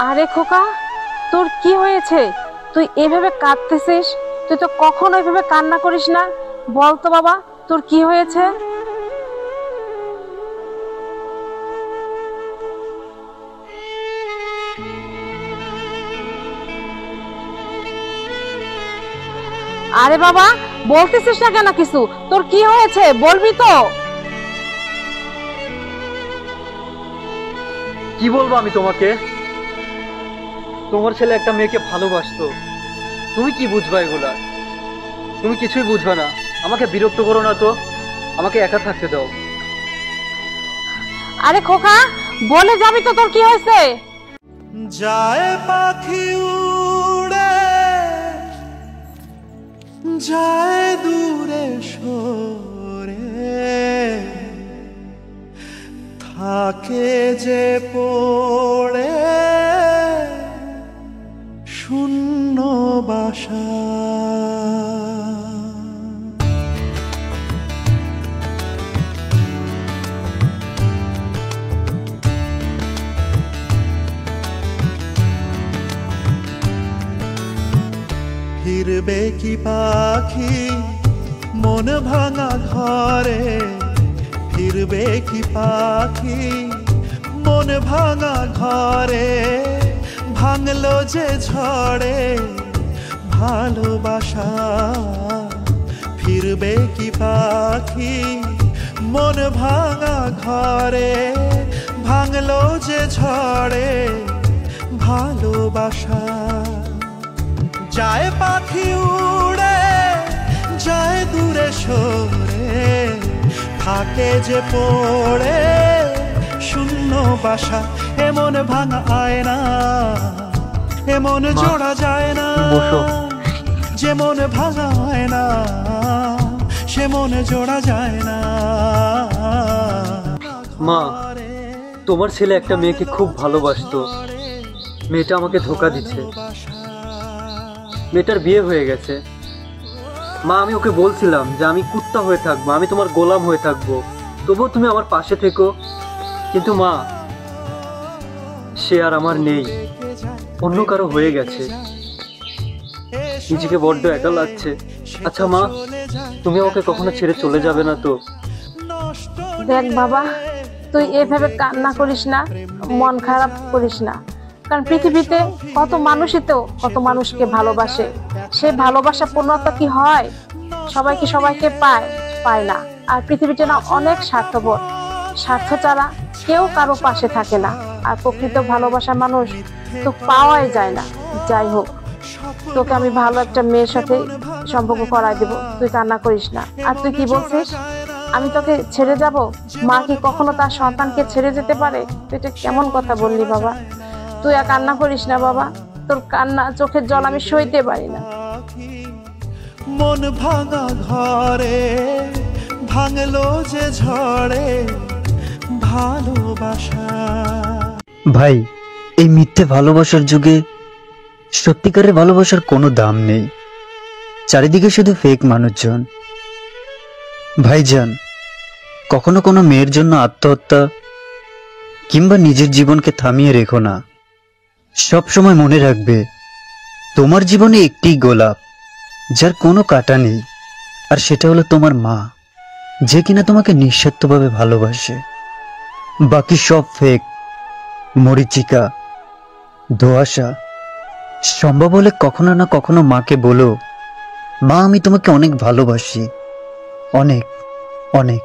আরে খোকা, তোর কি হয়েছে? তুই এভাবে কাঁদতেছিস? তুই তো কখনো এভাবে কান্না করিস না। বল তো বাবা, তোর কি হয়েছে? আরে বাবা, বলতেছিস না কেন কিছু? তোর কি হয়েছে বলবি তো? কি বলবো আমি তোমাকে? তোমার ছেলে একটা মেয়েকে ভালোবাসতো, তুমি কি বুঝবা এগুলা? তুমি কিছুই বুঝবা না। আমাকে বিরক্ত করো না তো, আমাকে একা থাকতে দাও। আরে খোকা, বলে যাবি তো তোর কি হয়েছে? যায় পাখি উড়ে, যায় দূরে সরে, থাকে যে পড়ে শূন্য বাসা। ফিরবে কি পাখি মন ভাঙা ঘরে, ফিরবে কি পাখি মন ভাঙা ঘরে, ভাঙলো যে ঝড়ে ভালোবাসা। ফিরবে কি পাখি মন ভাঙা ঘরে, ভাঙলো যে ঝড়ে ভালোবাসা। যায় পাখি উড়ে, যায় দূরে সরে, থাকে যে পড়ে শূন্য বাসা। এমন ভাঙা আয়না, এমন জোড়া যায় না। যেমন ভাঙা আয়না, সে মনে জোড়া যায় না। মা, তোমার ছেলে একটা মেয়েকে খুব ভালোবাসতো, মেয়েটা আমাকে ধোঁকা দিচ্ছে। মেয়েটার বিয়ে হয়ে গেছে। মা, আমি ওকে বলছিলাম যে আমি কুত্তা হয়ে থাকবো, আমি তোমার গোলাম হয়ে থাকবো, তবুও তুমি আমার পাশে থেকো। কিন্তু মা, সে আর আমার নেই, অন্য কারো হয়ে গেছে। নিজেকে বড্ড একা লাগছে। আচ্ছা মা, তুমি আমাকে কখনো ছেড়ে চলে যাবে না তো? দেখ বাবা, তুই এভাবে কান্না করিস না, মন খারাপ করিস না। কারণ পৃথিবীতে কত মানুষই তো কত মানুষকে ভালোবাসে। সে ভালোবাসা পূর্ণতা কি হয়? সবাই কি সবাইকে পায়? পায় না। আর পৃথিবীতে না অনেক স্বার্থপর, স্বার্থ ছাড়া কেউ কারো পাশে থাকে না। আর প্রকৃত ভালোবাসা মানুষ তো পাওয়াই যায় না। যাই হোক, তোকে আমি ভালো একটা মেয়ের সাথে সম্পর্ক করাই দেব, তুই কান্না করিস না। আর তুই কি বলছিস, আমি তোকে ছেড়ে যাব? মা কি কখনো তার সন্তানকে ছেড়ে যেতে পারে? তুই এটা কেমন কথা বললি বাবা? তুই আর কান্না করিস না বাবা, তোর কান্না চোখের জল আমি সইতে পারি না। মন ভাঙা ঘরে, ভাঙলো যে ঝড়ে ভালোবাসা। ভাই, এই মিথ্যে ভালোবাসার যুগে সত্যিকারের ভালোবাসার কোনো দাম নেই। চারিদিকে শুধু ফেক মানুষজন। ভাইজান, কখনো কোনো মেয়ের জন্য আত্মহত্যা কিংবা নিজের জীবনকে থামিয়ে রেখো না। সব সময় মনে রাখবে, তোমার জীবনে একটি গোলাপ যার কোনো কাঁটা নেই, আর সেটা হলো তোমার মা, যে কিনা তোমাকে নিঃস্বার্থভাবে ভালোবাসে। বাকি সব ফেক, মরিচিকা, ধোঁয়াশা। সম্ভব হলে কখনো না কখনো মাকে বলো, মা আমি তোমাকে অনেক ভালোবাসি, অনেক অনেক।